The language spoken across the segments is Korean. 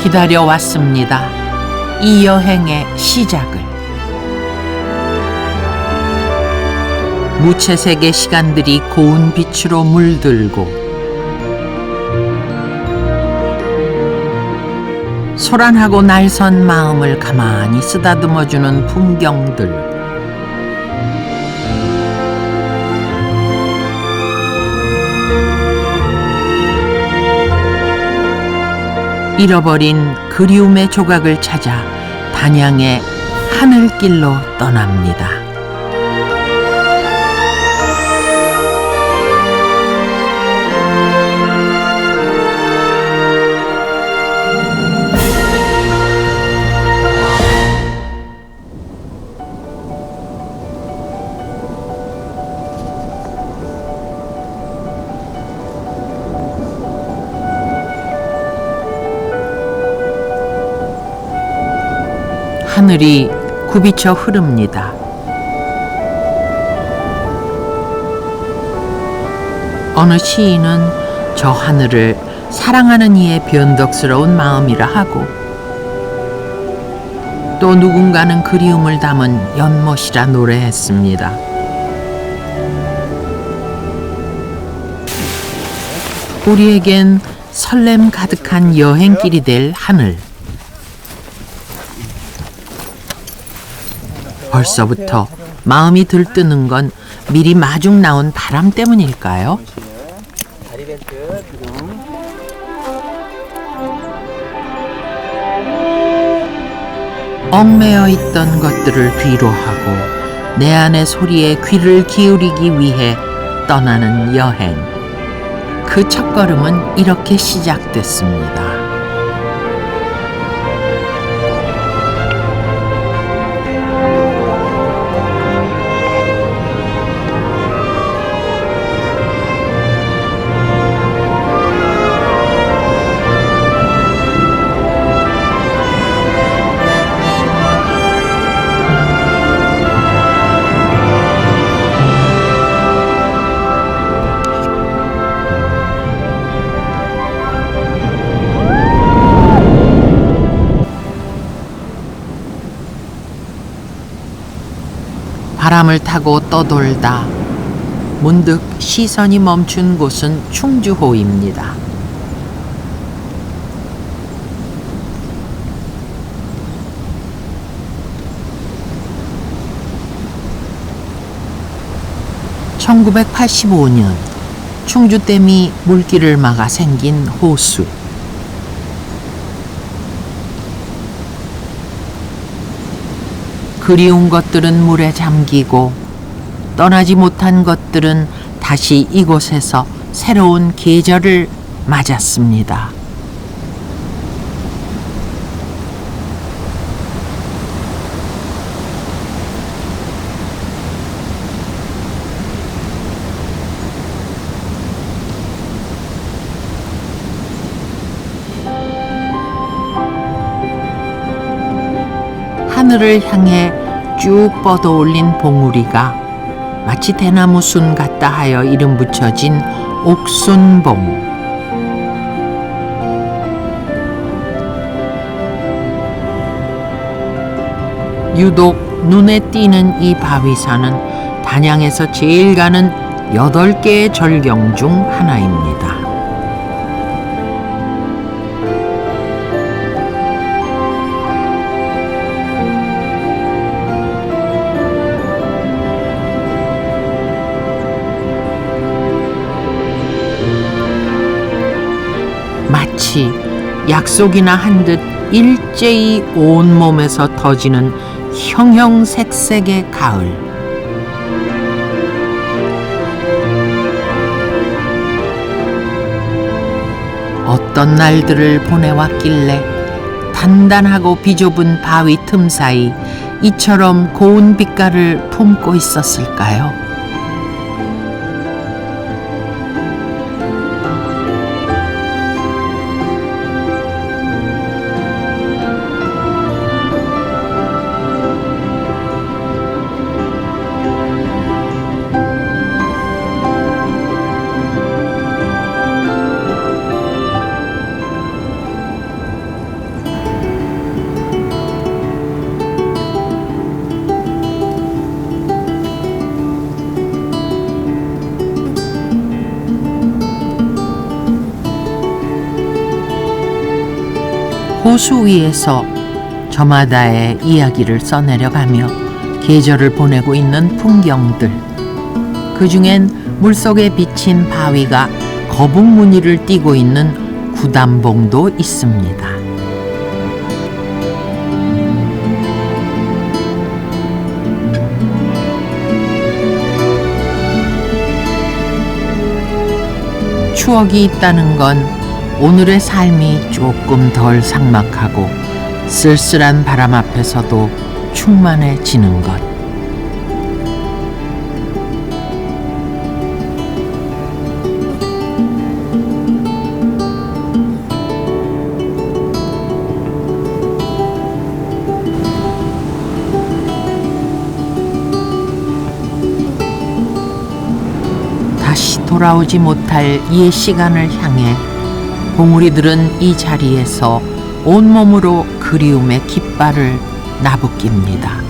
기다려왔습니다. 이 여행의 시작을. 무채색의 시간들이 고운 빛으로 물들고 소란하고 날선 마음을 가만히 쓰다듬어주는 풍경들. 잃어버린 그리움의 조각을 찾아 단양의 하늘길로 떠납니다. 하늘이 굽이쳐 흐릅니다. 어느 시인은 저 하늘을 사랑하는 이의 변덕스러운 마음이라 하고, 또 누군가는 그리움을 담은 연못이라 노래했습니다. 우리에겐 설렘 가득한 여행길이 될 하늘. 벌써부터 마음이 들뜨는 건 미리 마중 나온 바람 때문일까요? 얽매여 있던 것들을 뒤로하고 내 안의 소리에 귀를 기울이기 위해 떠나는 여행. 그 첫걸음은 이렇게 시작됐습니다. 바람을 타고 떠돌다 문득 시선이 멈춘 곳은 충주호입니다. (1985년) 충주댐이 물길을 막아 생긴 호수. 그리운 것들은 물에 잠기고 떠나지 못한 것들은 다시 이곳에서 새로운 계절을 맞았습니다. 하늘을 향해 쭉 뻗어올린 봉우리가 마치 대나무 순 같다 하여 이름 붙여진 옥순봉. 유독 눈에 띄는 이 바위산은 단양에서 제일 가는 8개의 절경 중 하나입니다. 마치 약속이나 한 듯 일제히 온몸에서 터지는 형형색색의 가을. 어떤 날들을 보내왔길래 단단하고 비좁은 바위 틈 사이 이처럼 고운 빛깔을 품고 있었을까요? 호수 위에서 저마다의 이야기를 써내려가며 계절을 보내고 있는 풍경들. 그중엔 물속에 비친 바위가 거북 무늬를 띠고 있는 구담봉도 있습니다. 추억이 있다는 건 오늘의 삶이 조금 덜 삭막하고 쓸쓸한 바람 앞에서도 충만해지는 것. 다시 돌아오지 못할 옛 시간을 향해 봉우리들은 이 자리에서 온몸으로 그리움의 깃발을 나부낍니다.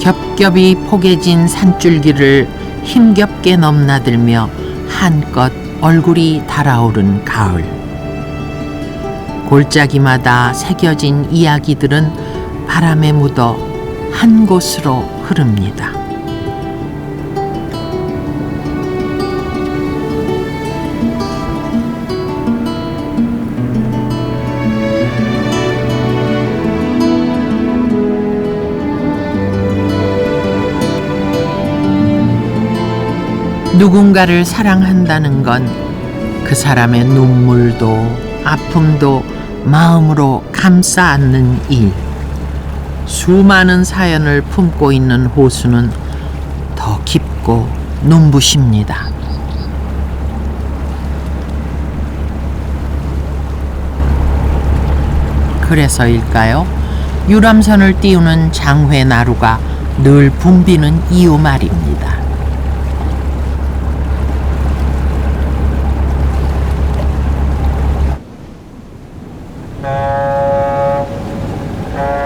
겹겹이 포개진 산줄기를 힘겹게 넘나들며 한껏 얼굴이 달아오른 가을. 골짜기마다 새겨진 이야기들은 바람에 묻어 한 곳으로 흐릅니다. 누군가를 사랑한다는 건 그 사람의 눈물도 아픔도 마음으로 감싸 안는 일. 수많은 사연을 품고 있는 호수는 더 깊고 눈부십니다. 그래서일까요? 유람선을 띄우는 장회 나루가 늘 붐비는 이유 말입니다.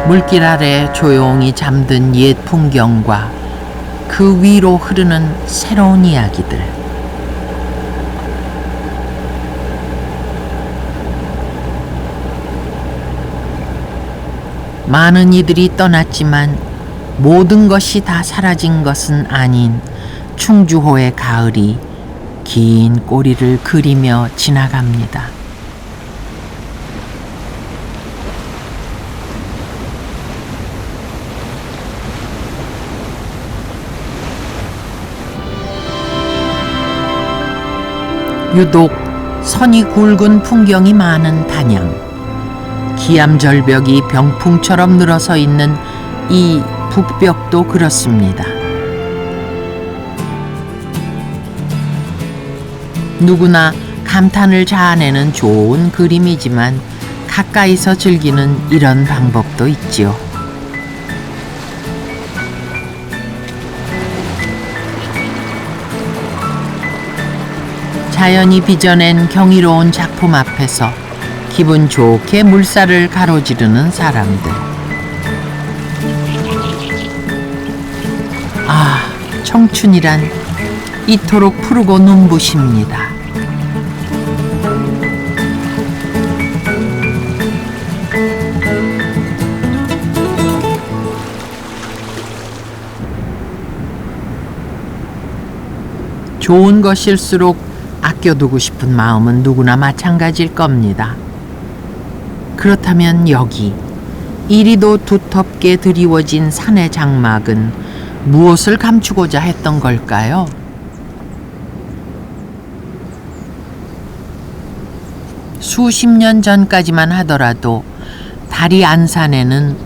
물길 아래 조용히 잠든 옛 풍경과 그 위로 흐르는 새로운 이야기들. 많은 이들이 떠났지만 모든 것이 다 사라진 것은 아닌 충주호의 가을이 긴 꼬리를 그리며 지나갑니다. 유독 선이 굵은 풍경이 많은 단양. 기암절벽이 병풍처럼 늘어서 있는 이 북벽도 그렇습니다. 누구나 감탄을 자아내는 좋은 그림이지만 가까이서 즐기는 이런 방법도 있지요. 자연이 빚어낸 경이로운 작품 앞에서 기분 좋게 물살을 가로지르는 사람들. 아, 청춘이란 이토록 푸르고 눈부십니다. 좋은 것일수록 아껴두고 싶은 마음은 누구나 마찬가지일 겁니다. 그렇다면 여기 이리도 두텁게 드리워진 산의 장막은 무엇을 감추고자 했던 걸까요? 수십 년 전까지만 하더라도 다리 안산에는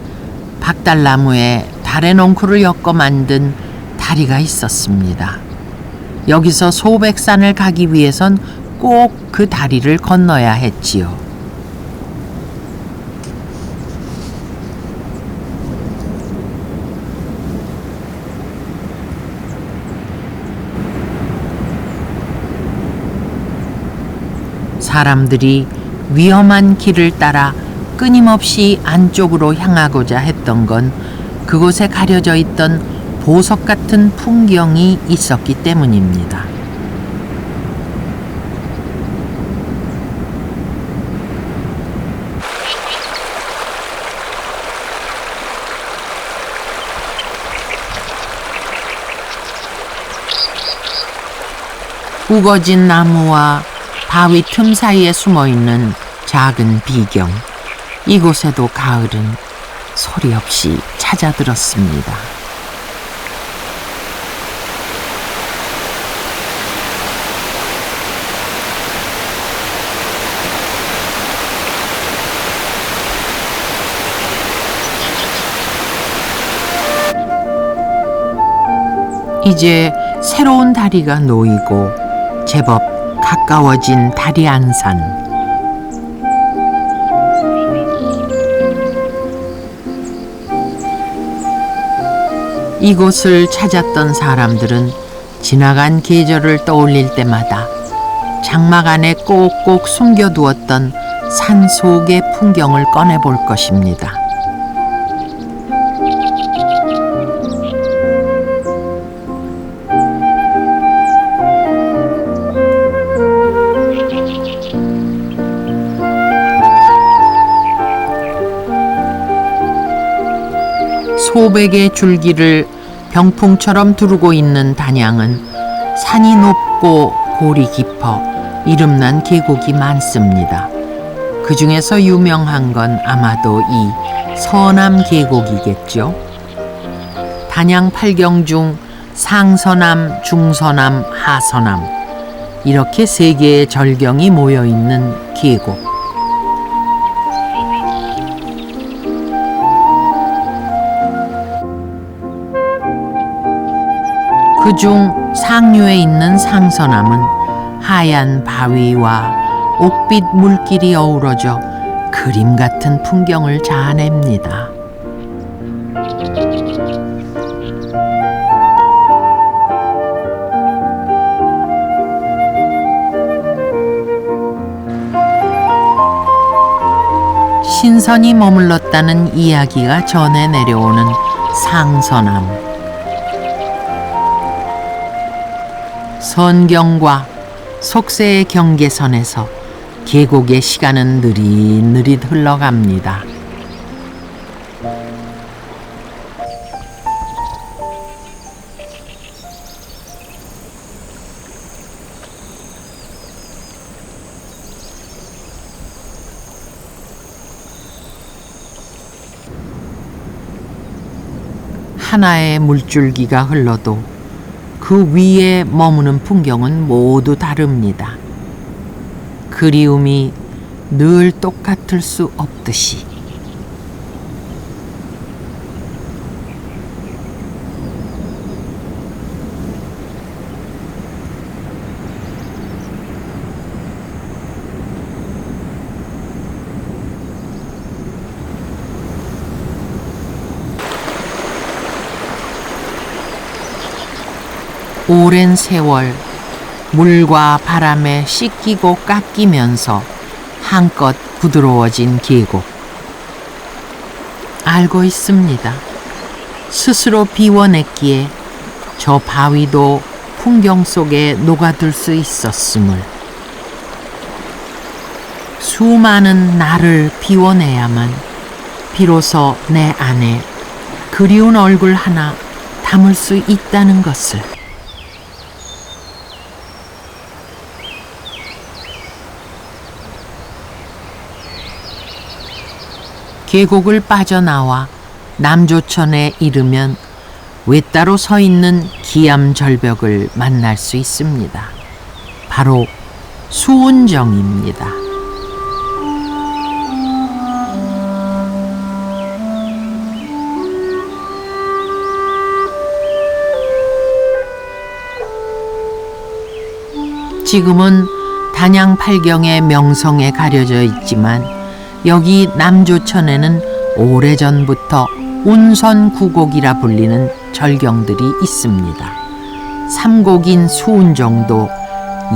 박달나무에 달의 넝쿨을 엮어 만든 다리가 있었습니다. 여기서 소백산을 가기 위해선 꼭 그 다리를 건너야 했지요. 사람들이 위험한 길을 따라 끊임없이 안쪽으로 향하고자 했던 건 그곳에 가려져 있던 보석 같은 풍경이 있었기 때문입니다. 우거진 나무와 바위 틈 사이에 숨어있는 작은 비경. 이곳에도 가을은 소리 없이 찾아들었습니다. 이제 새로운 다리가 놓이고 제법 가까워진 다리 안산. 이곳을 찾았던 사람들은 지나간 계절을 떠올릴 때마다 장막 안에 꼭꼭 숨겨두었던 산 속의 풍경을 꺼내볼 것입니다. 소백의 줄기를 병풍처럼 두르고 있는 단양은 산이 높고 골이 깊어 이름난 계곡이 많습니다. 그 중에서 유명한 건 아마도 이 서남 계곡이겠죠. 단양 8경 중 상서남, 중서남, 하서남 이렇게 세 개의 절경이 모여 있는 계곡. 그중 상류에 있는 상서남은 하얀 바위와 옥빛 물길이 어우러져 그림 같은 풍경을 자아냅니다. 신선이 머물렀다는 이야기가 전해 내려오는 상서남. 선경과 속세의 경계선에서 계곡의 시간은 느릿느릿 흘러갑니다. 하나의 물줄기가 흘러도 그 위에 머무는 풍경은 모두 다릅니다. 그리움이 늘 똑같을 수 없듯이. 오랜 세월 물과 바람에 씻기고 깎이면서 한껏 부드러워진 계곡. 알고 있습니다. 스스로 비워냈기에 저 바위도 풍경 속에 녹아들 수 있었음을. 수많은 나를 비워내야만 비로소 내 안에 그리운 얼굴 하나 담을 수 있다는 것을. 계곡을 빠져나와 남조천에 이르면 외따로 서 있는 기암절벽을 만날 수 있습니다. 바로 수운정입니다. 지금은 단양 팔경의 명성에 가려져 있지만 여기 남조천에는 오래전부터 운선구곡이라 불리는 절경들이 있습니다. 삼곡인 수운정도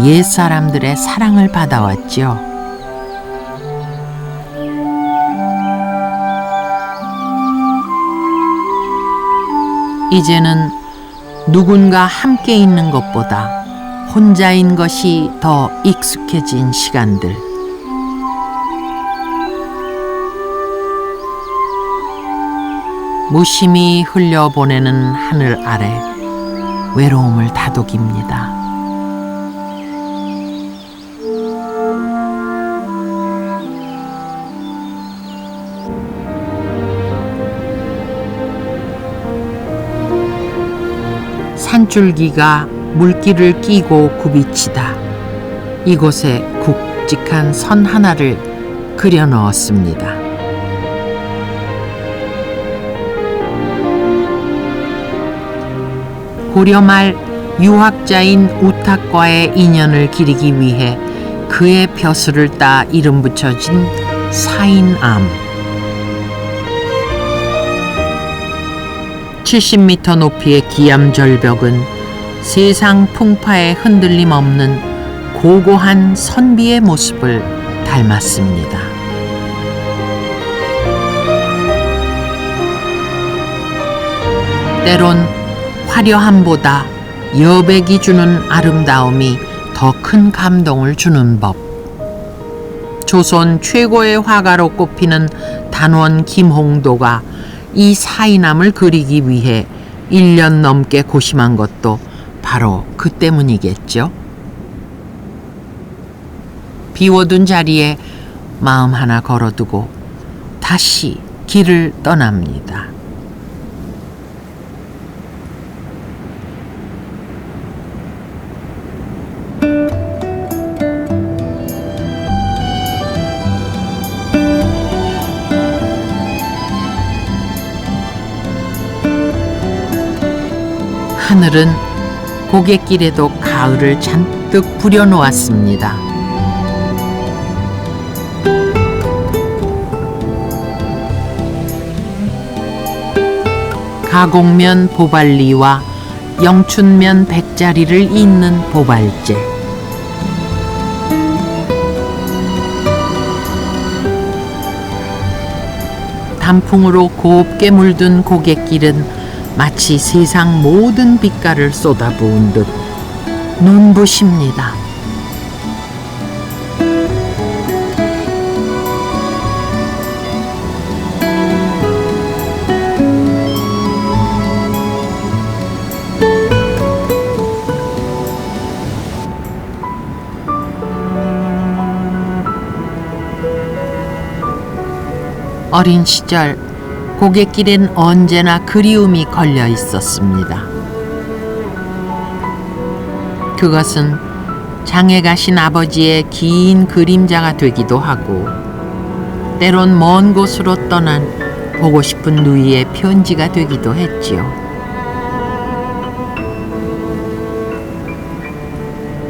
옛사람들의 사랑을 받아왔죠. 이제는 누군가 함께 있는 것보다 혼자인 것이 더 익숙해진 시간들. 무심히 흘려보내는 하늘 아래 외로움을 다독입니다. 산줄기가 물길을 끼고 굽이치다 이곳에 굵직한 선 하나를 그려 넣었습니다. 고려 말 유학자인 우탁과의 인연을 기리기 위해 그의 벼슬을 따 이름 붙여진 사인암. 70m 높이의 기암절벽은 세상 풍파에 흔들림 없는 고고한 선비의 모습을 닮았습니다. 때론 화려함보다 여백이 주는 아름다움이 더 큰 감동을 주는 법. 조선 최고의 화가로 꼽히는 단원 김홍도가 이 사인암을 그리기 위해 1년 넘게 고심한 것도 바로 그 때문이겠죠. 비워둔 자리에 마음 하나 걸어두고 다시 길을 떠납니다. 하늘은 고갯길에도 가을을 잔뜩 부려놓았습니다. 가곡면 보발리와 영춘면 백자리를 잇는 보발제. 단풍으로 곱게 물든 고갯길은 마치 세상 모든 빛깔을 쏟아부은 듯 눈부십니다. 어린 시절 고갯길엔 언제나 그리움이 걸려 있었습니다. 그것은 장에 가신 아버지의 긴 그림자가 되기도 하고 때론 먼 곳으로 떠난 보고 싶은 누이의 편지가 되기도 했지요.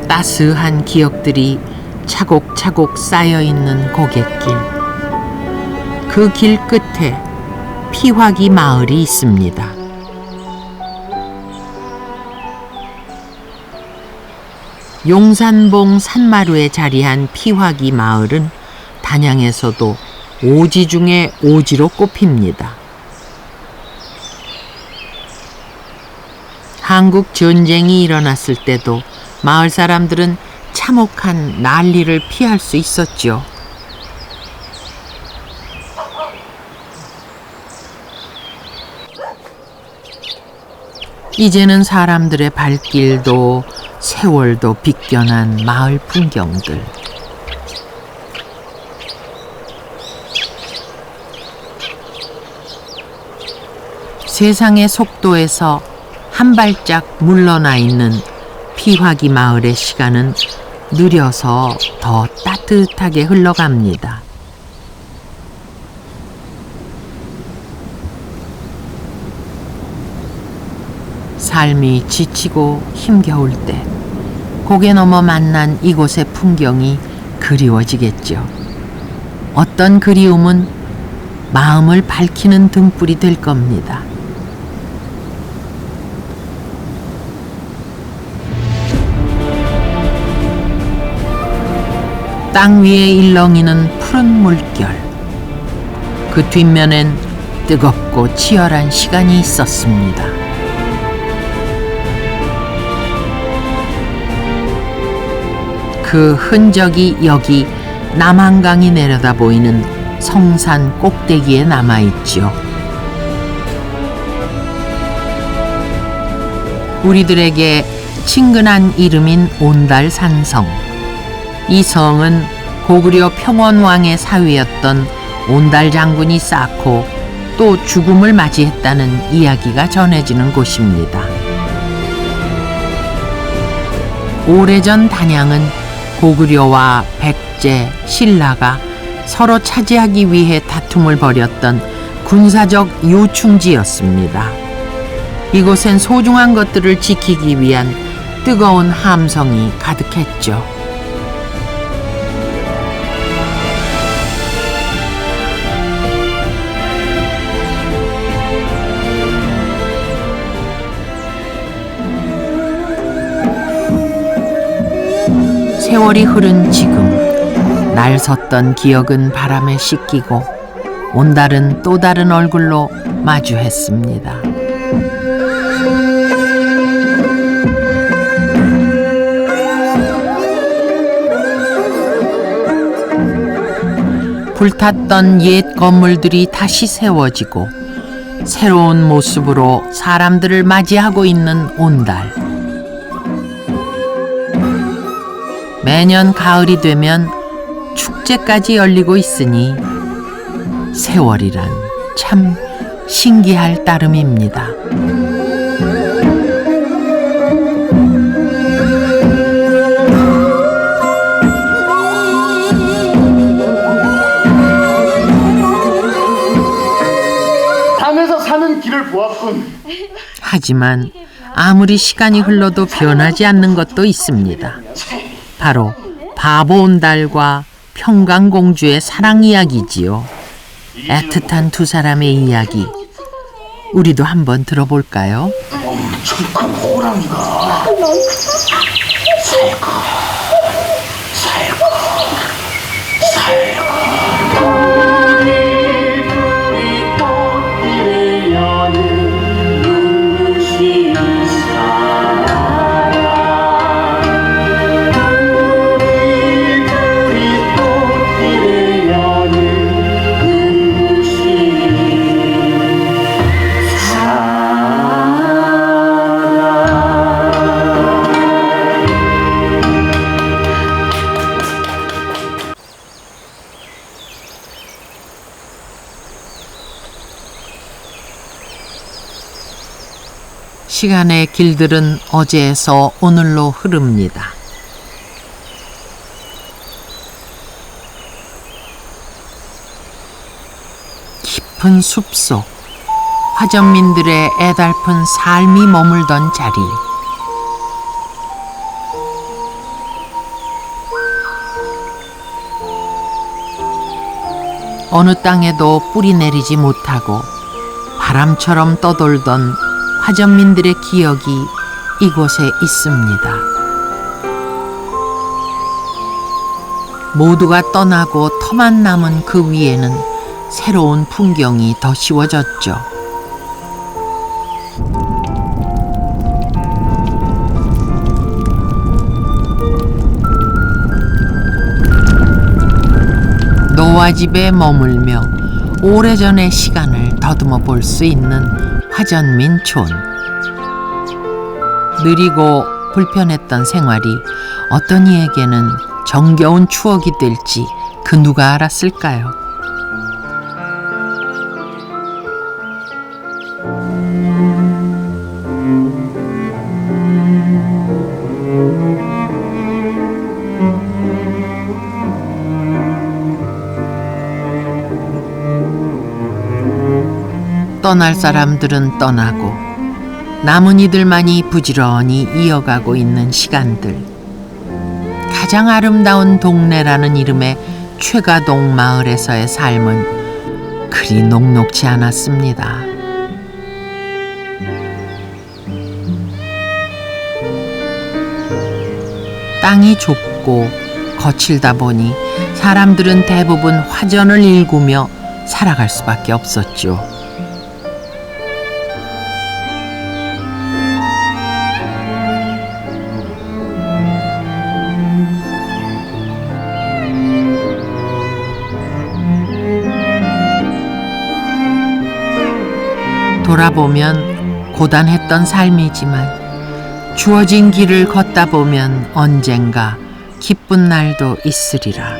따스한 기억들이 차곡차곡 쌓여있는 고갯길. 그 길 끝에 피화기 마을이 있습니다. 용산봉 산마루에 자리한 피화기 마을은 단양에서도 오지 중에 오지로 꼽힙니다. 한국 전쟁이 일어났을 때도 마을 사람들은 참혹한 난리를 피할 수 있었죠. 이제는 사람들의 발길도 세월도 비껴난 마을 풍경들. 세상의 속도에서 한 발짝 물러나 있는 피화기 마을의 시간은 느려서 더 따뜻하게 흘러갑니다. 삶이 지치고 힘겨울 때 고개 넘어 만난 이곳의 풍경이 그리워지겠죠. 어떤 그리움은 마음을 밝히는 등불이 될 겁니다. 땅 위에 일렁이는 푸른 물결. 그 뒷면엔 뜨겁고 치열한 시간이 있었습니다. 그 흔적이 여기 남한강이 내려다 보이는 성산 꼭대기에 남아있죠. 우리들에게 친근한 이름인 온달산성. 이 성은 고구려 평원왕의 사위였던 온달 장군이 쌓고 또 죽음을 맞이했다는 이야기가 전해지는 곳입니다. 오래전 단양은 고구려와 백제, 신라가 서로 차지하기 위해 다툼을 벌였던 군사적 요충지였습니다. 이곳엔 소중한 것들을 지키기 위한 뜨거운 함성이 가득했죠. 세월이 흐른 지금 날 섰던 기억은 바람에 씻기고 온달은 또 다른 얼굴로 마주했습니다. 불탔던 옛 건물들이 다시 세워지고 새로운 모습으로 사람들을 맞이하고 있는 온달. 매년 가을이 되면 축제까지 열리고 있으니 세월이란 참 신기할 따름입니다. 담에서 사는 길을 보았군. 하지만 아무리 시간이 흘러도 변하지 않는 것도 있습니다. 바로 바보 온달과 평강공주의 사랑 이야기지요. 애틋한 두 사람의 이야기. 우리도 한번 들어볼까요? 엄청 큰 호랑이가 살고 살고 살고 시간의 길들은 어제에서 오늘로 흐릅니다. 깊은 숲속, 화전민들의 애달픈 삶이 머물던 자리. 어느 땅에도 뿌리 내리지 못하고 바람처럼 떠돌던 화전민들의 기억이 이곳에 있습니다. 모두가 떠나고 터만 남은 그 위에는 새로운 풍경이 더 씌워졌죠. 노화집에 머물며 오래전의 시간을 더듬어 볼 수 있는 화전민촌. 느리고 불편했던 생활이 어떤 이에게는 정겨운 추억이 될지 그 누가 알았을까요? 떠날 사람들은 떠나고 남은 이들만이 부지런히 이어가고 있는 시간들. 가장 아름다운 동네라는 이름의 최가동 마을에서의 삶은 그리 녹록지 않았습니다. 땅이 좁고 거칠다 보니 사람들은 대부분 화전을 일구며 살아갈 수밖에 없었죠. 돌아보면 고단했던 삶이지만 주어진 길을 걷다 보면 언젠가 기쁜 날도 있으리라.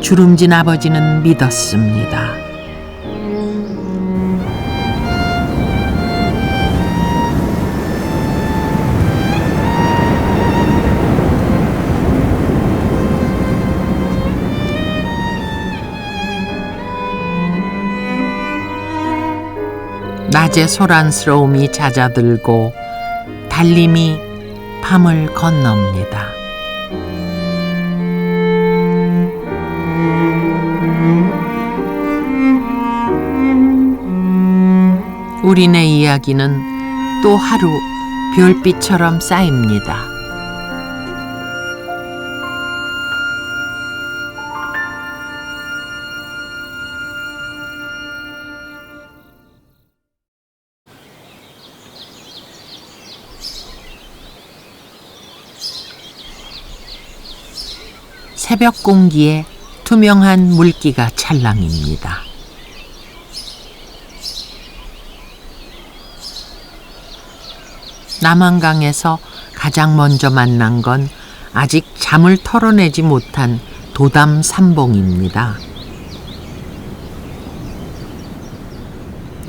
주름진 아버지는 믿었습니다. 낮의 소란스러움이 잦아들고 달림이 밤을 건넙니다. 우리네 이야기는 또 하루 별빛처럼 쌓입니다. 새벽 공기에 투명한 물기가 찰랑입니다. 남한강에서 가장 먼저 만난 건 아직 잠을 털어내지 못한 도담 삼봉입니다.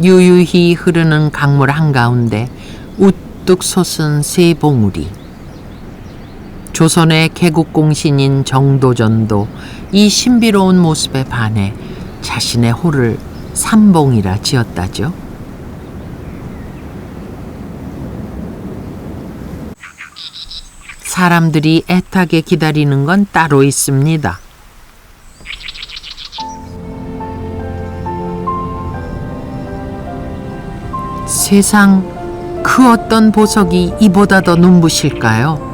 유유히 흐르는 강물 한가운데 우뚝 솟은 세 봉우리. 조선의 개국공신인 정도전도 이 신비로운 모습에 반해 자신의 호를 삼봉이라 지었다죠. 사람들이 애타게 기다리는 건 따로 있습니다. 세상 그 어떤 보석이 이보다 더 눈부실까요?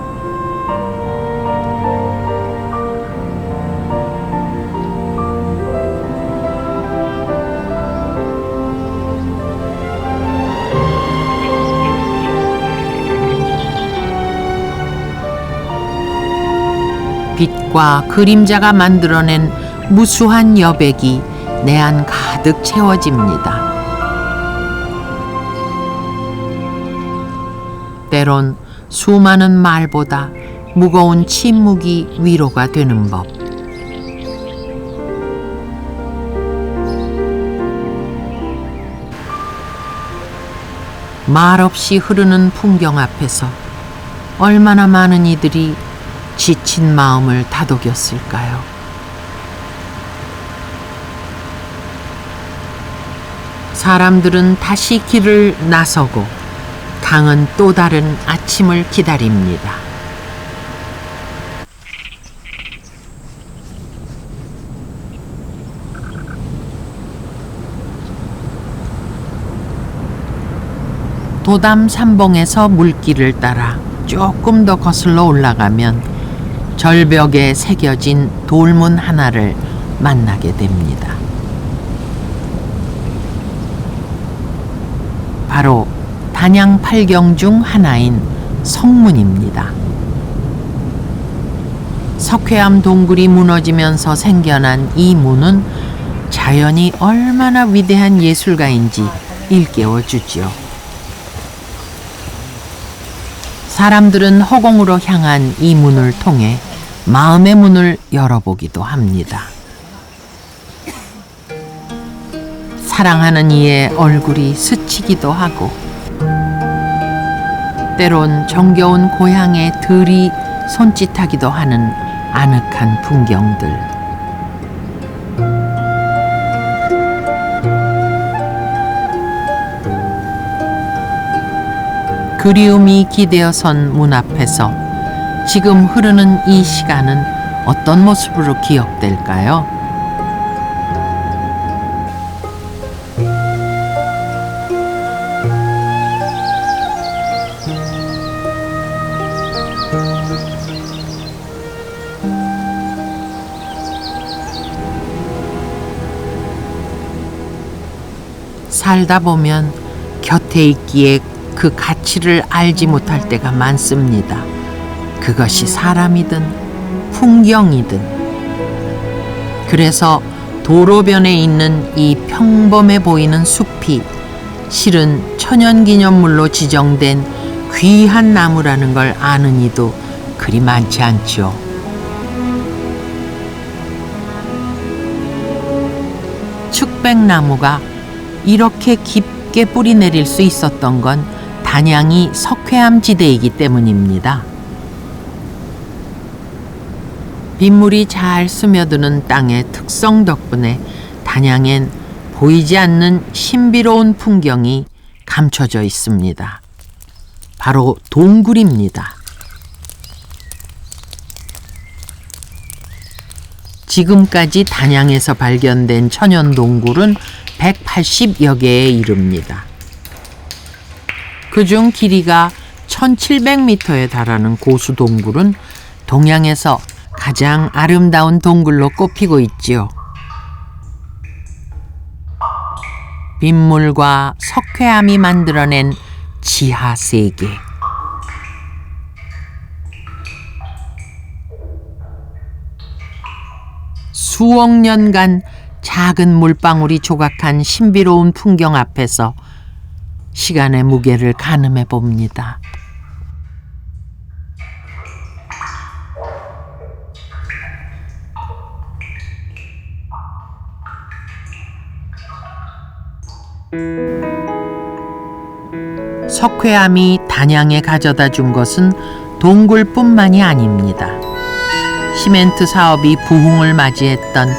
빛과 그림자가 만들어낸 무수한 여백이 내 안 가득 채워집니다. 때론 수많은 말보다 무거운 침묵이 위로가 되는 법. 말없이 흐르는 풍경 앞에서 얼마나 많은 이들이 지친 마음을 다독였을까요? 사람들은 다시 길을 나서고 강은 또 다른 아침을 기다립니다. 도담 삼봉에서 물길을 따라 조금 더 거슬러 올라가면 절벽에 새겨진 돌문 하나를 만나게 됩니다. 바로 단양 8경 중 하나인 성문입니다. 석회암 동굴이 무너지면서 생겨난 이 문은 자연이 얼마나 위대한 예술가인지 일깨워 주지요. 사람들은 허공으로 향한 이 문을 통해 마음의 문을 열어보기도 합니다. 사랑하는 이의 얼굴이 스치기도 하고 때론 정겨운 고향의 들이 손짓하기도 하는 아늑한 풍경들. 그리움이 기대어 선 문 앞에서 지금 흐르는 이 시간은 어떤 모습으로 기억될까요? 살다 보면 곁에 있기에 그 가치를 알지 못할 때가 많습니다. 그것이 사람이든 풍경이든. 그래서 도로변에 있는 이 평범해 보이는 숲이 실은 천연기념물로 지정된 귀한 나무라는 걸 아는 이도 그리 많지 않죠. 측백나무가 이렇게 깊게 뿌리 내릴 수 있었던 건 단양이 석회암 지대이기 때문입니다. 빗물이 잘 스며드는 땅의 특성 덕분에 단양엔 보이지 않는 신비로운 풍경이 감춰져 있습니다. 바로 동굴입니다. 지금까지 단양에서 발견된 천연 동굴은 180여 개에 이릅니다. 그중 길이가 1700m에 달하는 고수 동굴은 동양에서 가장 아름다운 동굴로 꼽히고 있지요. 빗물과 석회암이 만들어낸 지하 세계. 수억 년간 작은 물방울이 조각한 신비로운 풍경 앞에서 시간의 무게를 가늠해 봅니다. 석회암이 단양에 가져다 준 것은 동굴뿐만이 아닙니다. 시멘트 사업이 부흥을 맞이했던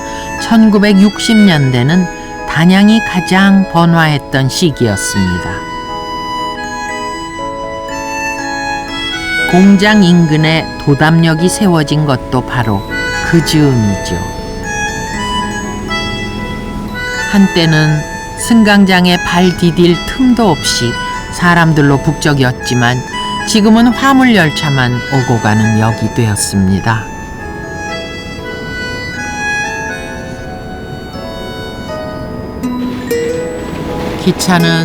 1960년대는 단양이 가장 번화했던 시기였습니다. 공장 인근에 도담역이 세워진 것도 바로 그 즈음이죠. 한때는 승강장에 발 디딜 틈도 없이 사람들로 북적였지만 지금은 화물열차만 오고 가는 역이 되었습니다. 기차는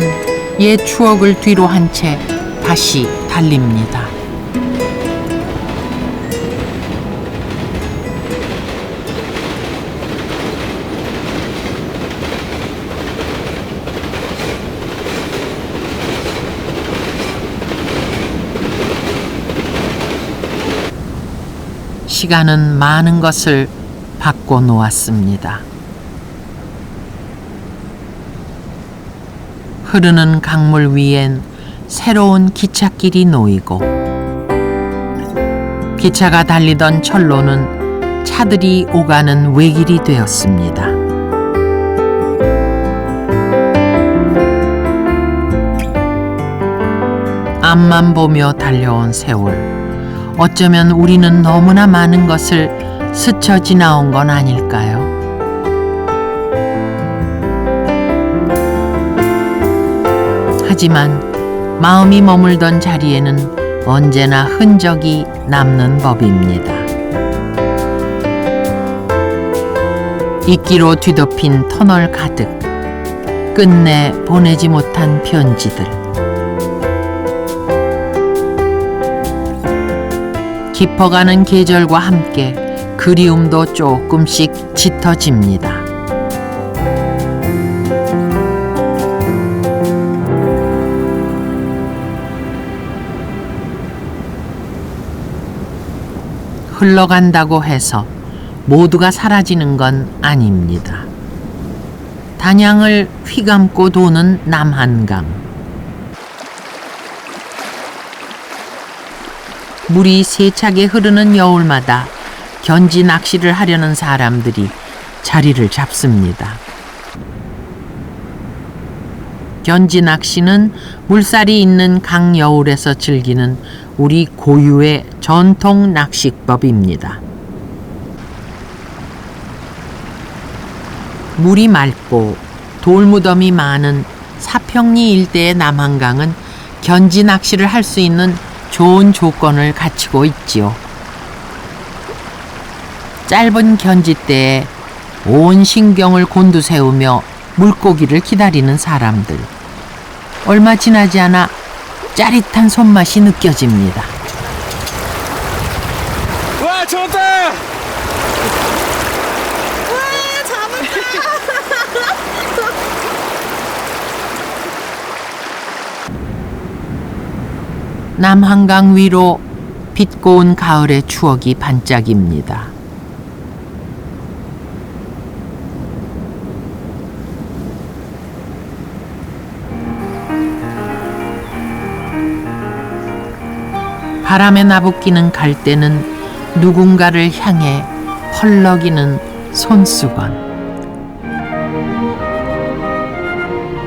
옛 추억을 뒤로 한 채 다시 달립니다. 시간은 많은 것을 바꿔 놓았습니다. 흐르는 강물 위엔 새로운 기찻길이 놓이고 기차가 달리던 철로는 차들이 오가는 외길이 되었습니다. 앞만 보며 달려온 세월. 어쩌면 우리는 너무나 많은 것을 스쳐 지나온 건 아닐까요? 하지만 마음이 머물던 자리에는 언제나 흔적이 남는 법입니다. 이끼로 뒤덮인 터널 가득, 끝내 보내지 못한 편지들. 깊어가는 계절과 함께 그리움도 조금씩 짙어집니다. 흘러간다고 해서 모두가 사라지는 건 아닙니다. 단양을 휘감고 도는 남한강. 물이 세차게 흐르는 여울마다 견지 낚시를 하려는 사람들이 자리를 잡습니다. 견지 낚시는 물살이 있는 강 여울에서 즐기는 우리 고유의 전통 낚시법입니다. 물이 맑고 돌무덤이 많은 사평리 일대의 남한강은 견지 낚시를 할 수 있는 좋은 조건을 갖추고 있지요. 짧은 견지대에 온 신경을 곤두세우며 물고기를 기다리는 사람들. 얼마 지나지 않아 짜릿한 손맛이 느껴집니다. 와, 좋다! 남한강 위로 빛 고운 가을의 추억이 반짝입니다. 바람에 나부끼는 갈대는 누군가를 향해 펄럭이는 손수건.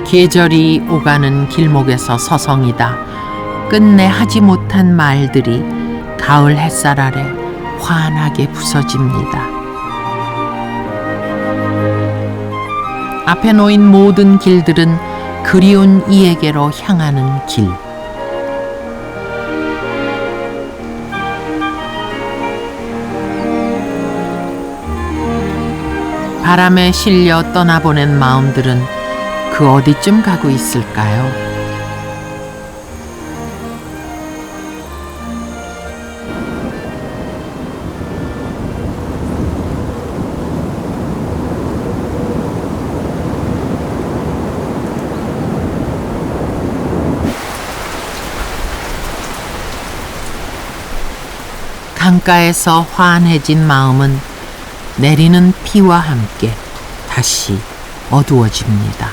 계절이 오가는 길목에서 서성이다 끝내 하지 못한 말들이 가을 햇살 아래 환하게 부서집니다. 앞에 놓인 모든 길들은 그리운 이에게로 향하는 길. 바람에 실려 떠나보낸 마음들은 그 어디쯤 가고 있을까요? 강가에서 환해진 마음은 내리는 비와 함께 다시 어두워집니다.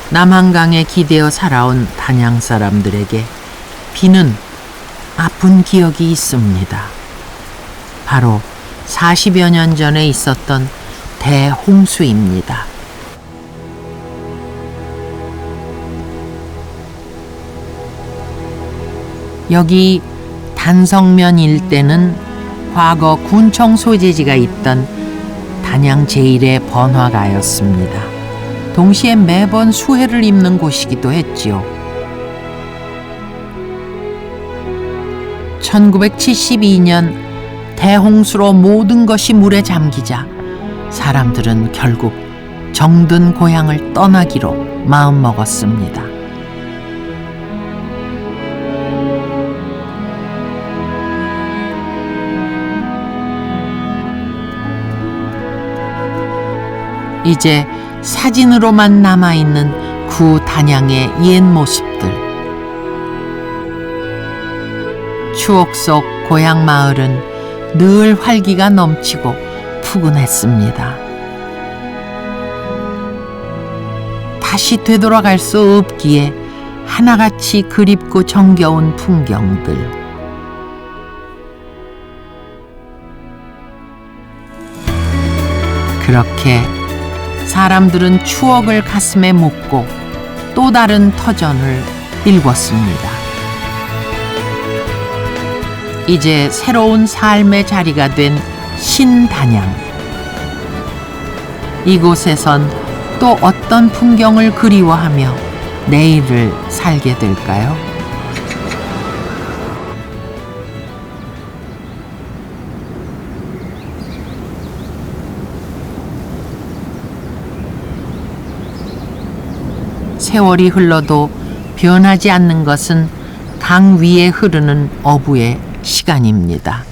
남한강에 기대어 살아온 단양 사람들에게 비는 아픈 기억이 있습니다. 바로 40여 년 전에 있었던 대홍수입니다. 여기 단성면 일대는 과거 군청 소재지가 있던 단양 제1의 번화가였습니다. 동시에 매번 수해를 입는 곳이기도 했지요. 1972년 대홍수로 모든 것이 물에 잠기자 사람들은 결국 정든 고향을 떠나기로 마음먹었습니다. 이제 사진으로만 남아있는 구 단양의 옛 모습들. 추억 속 고향 마을은 늘 활기가 넘치고 푸근했습니다. 다시 되돌아갈 수 없기에 하나같이 그립고 정겨운 풍경들. 그렇게 사람들은 추억을 가슴에 묻고 또 다른 터전을 일궜습니다. 이제 새로운 삶의 자리가 된 신단양. 이곳에선 또 어떤 풍경을 그리워하며 내일을 살게 될까요? 세월이 흘러도 변하지 않는 것은 강 위에 흐르는 어부의 시간입니다.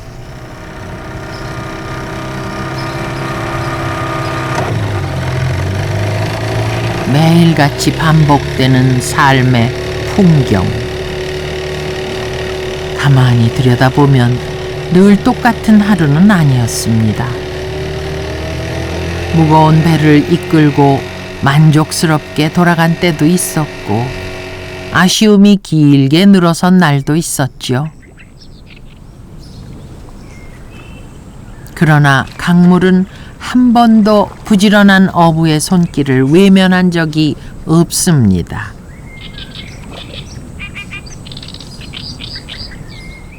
매일같이 반복되는 삶의 풍경. 가만히 들여다보면 늘 똑같은 하루는 아니었습니다. 무거운 배를 이끌고 만족스럽게 돌아간 때도 있었고 아쉬움이 길게 늘어선 날도 있었죠. 그러나 강물은 한 번도 부지런한 어부의 손길을 외면한 적이 없습니다.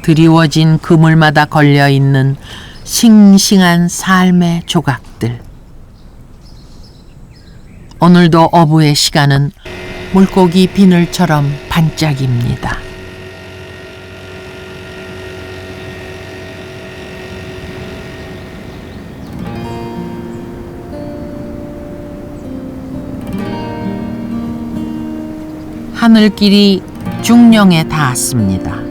드리워진 그물마다 걸려있는 싱싱한 삶의 조각들. 오늘도 어부의 시간은 물고기 비늘처럼 반짝입니다. 하늘길이 중령에 닿았습니다.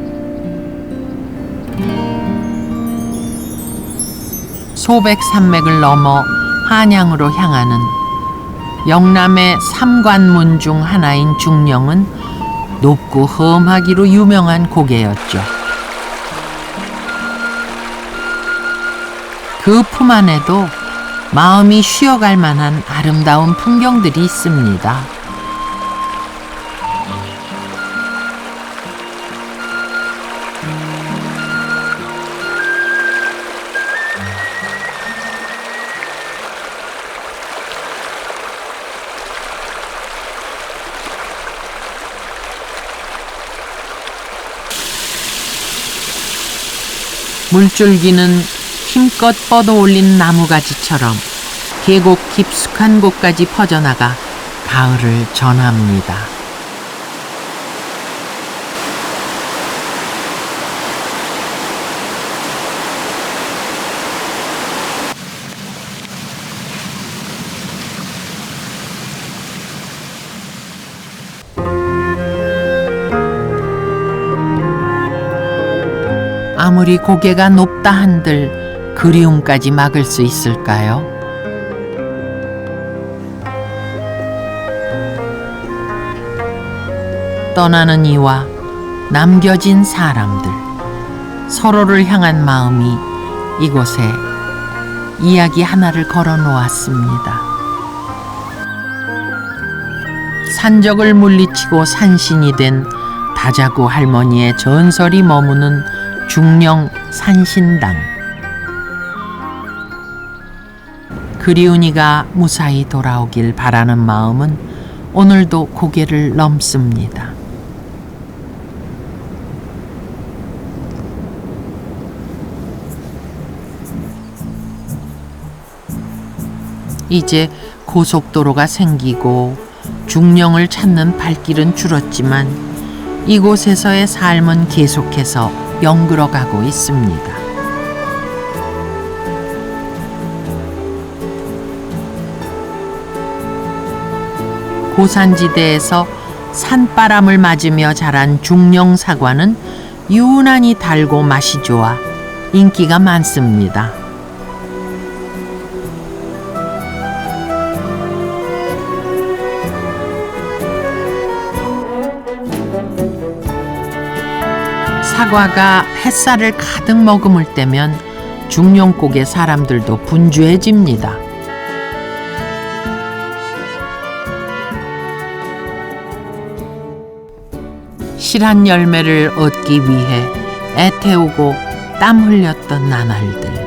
소백 산맥을 넘어 한양으로 향하는 영남의 삼관문 중 하나인 중령은 높고 험하기로 유명한 고개였죠. 그 품 안에도 마음이 쉬어갈 만한 아름다운 풍경들이 있습니다. 물줄기는 힘껏 뻗어올린 나무가지처럼 계곡 깊숙한 곳까지 퍼져나가 가을을 전합니다. 아무리 고개가 높다 한들 그리움까지 막을 수 있을까요? 떠나는 이와 남겨진 사람들, 서로를 향한 마음이 이곳에 이야기 하나를 걸어 놓았습니다. 산적을 물리치고 산신이 된 다자구 할머니의 전설이 머무는 중령 산신당. 그리운 이가 무사히 돌아오길 바라는 마음은 오늘도 고개를 넘습니다. 이제 고속도로가 생기고 중령을 찾는 발길은 줄었지만 이곳에서의 삶은 계속해서 영글어가고 있습니다. 고산지대에서 산바람을 맞으며 자란 중령 사과는 유난히 달고 맛이 좋아 인기가 많습니다. 사과가 햇살을 가득 머금을 때면 중령곡의 사람들도 분주해집니다. 실한 열매를 얻기 위해 애태우고 땀 흘렸던 나날들.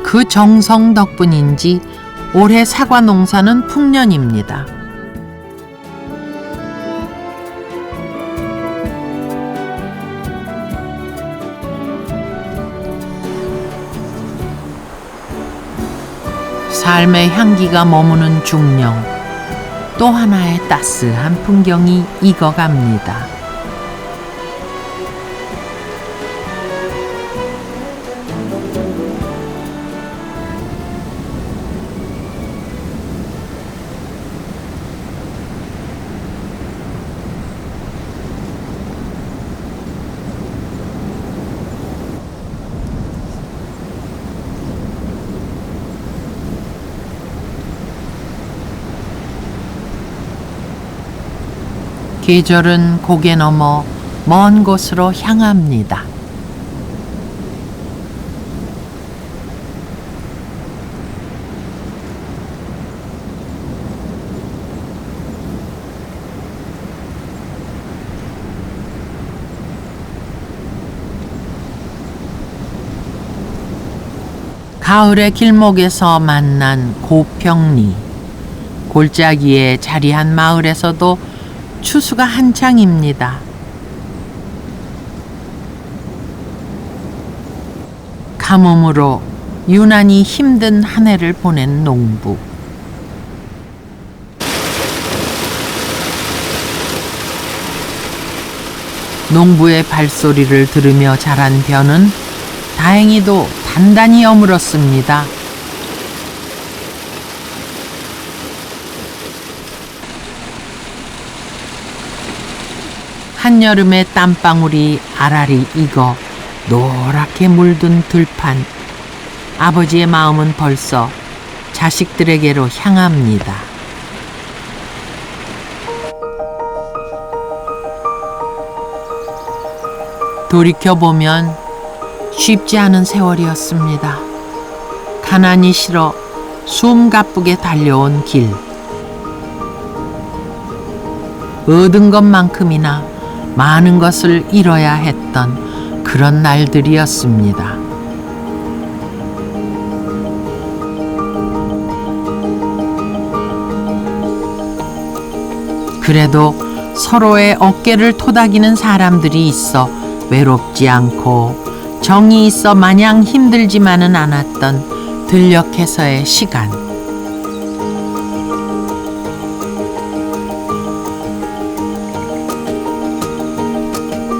그 정성 덕분인지 올해 사과 농사는 풍년입니다. 삶의 향기가 머무는 중령, 또 하나의 따스한 풍경이 익어갑니다. 계절은 고개 넘어 먼 곳으로 향합니다. 가을의 길목에서 만난 고평리. 골짜기에 자리한 마을에서도 추수가 한창입니다. 가뭄으로 유난히 힘든 한 해를 보낸 농부. 농부의 발소리를 들으며 자란 벼는 다행히도 단단히 여물었습니다. 한여름의 땀방울이 아라리 익어 노랗게 물든 들판. 아버지의 마음은 벌써 자식들에게로 향합니다. 돌이켜보면 쉽지 않은 세월이었습니다. 가난이 싫어 숨가쁘게 달려온 길. 얻은 것만큼이나 많은 것을 잃어야 했던 그런 날들이었습니다. 그래도 서로의 어깨를 토닥이는 사람들이 있어 외롭지 않고 정이 있어 마냥 힘들지만은 않았던 들녘에서의 시간.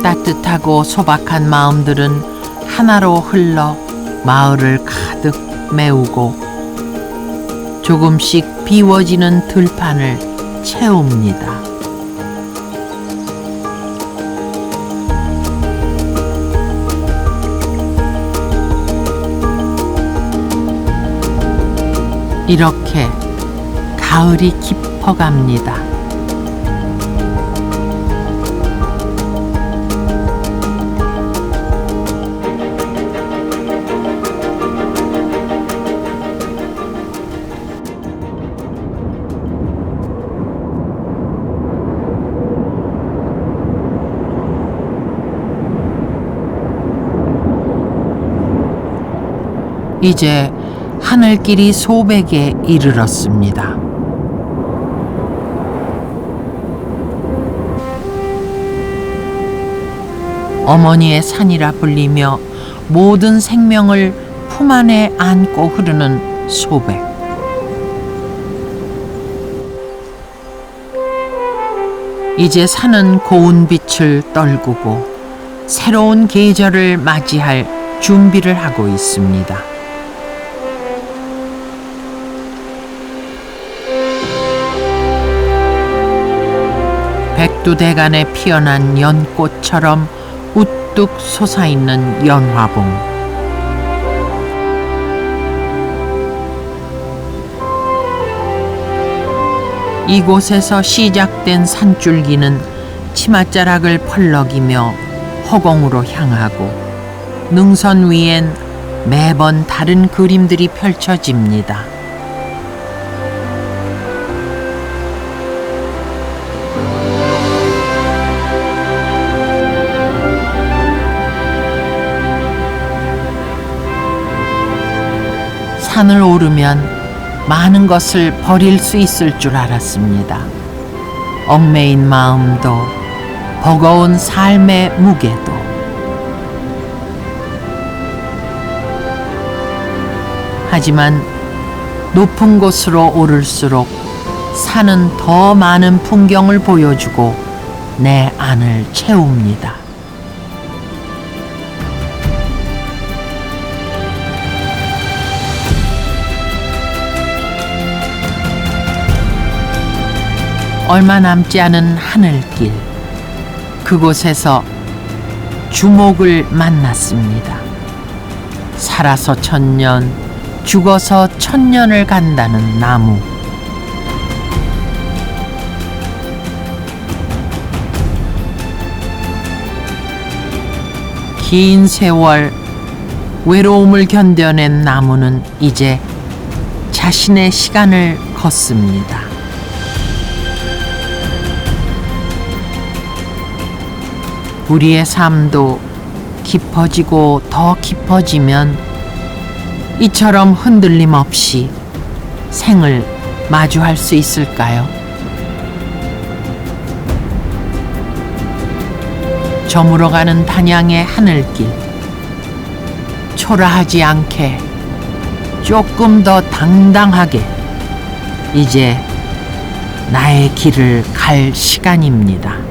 따뜻하고 소박한 마음들은 하나로 흘러 마을을 가득 메우고 조금씩 비워지는 들판을 채웁니다. 이렇게 가을이 깊어갑니다. 이제 하늘길이 소백에 이르렀습니다. 어머니의 산이라 불리며 모든 생명을 품 안에 안고 흐르는 소백. 이제 산은 고운 빛을 떨구고 새로운 계절을 맞이할 준비를 하고 있습니다. 백두대간에 피어난 연꽃처럼 우뚝 솟아있는 연화봉. 이곳에서 시작된 산줄기는 치맛자락을 펄럭이며 허공으로 향하고 능선 위엔 매번 다른 그림들이 펼쳐집니다. 산을 오르면 많은 것을 버릴 수 있을 줄 알았습니다. 얽매인 마음도 버거운 삶의 무게도. 하지만 높은 곳으로 오를수록 산은 더 많은 풍경을 보여주고 내 안을 채웁니다. 얼마 남지 않은 하늘길. 그곳에서 주목을 만났습니다. 살아서 1000년, 죽어서 1000년을 간다는 나무. 긴 세월 외로움을 견뎌낸 나무는 이제 자신의 시간을 걷습니다. 우리의 삶도 깊어지고 더 깊어지면 이처럼 흔들림 없이 생을 마주할 수 있을까요? 저물어가는 단양의 하늘길, 초라하지 않게 조금 더 당당하게 이제 나의 길을 갈 시간입니다.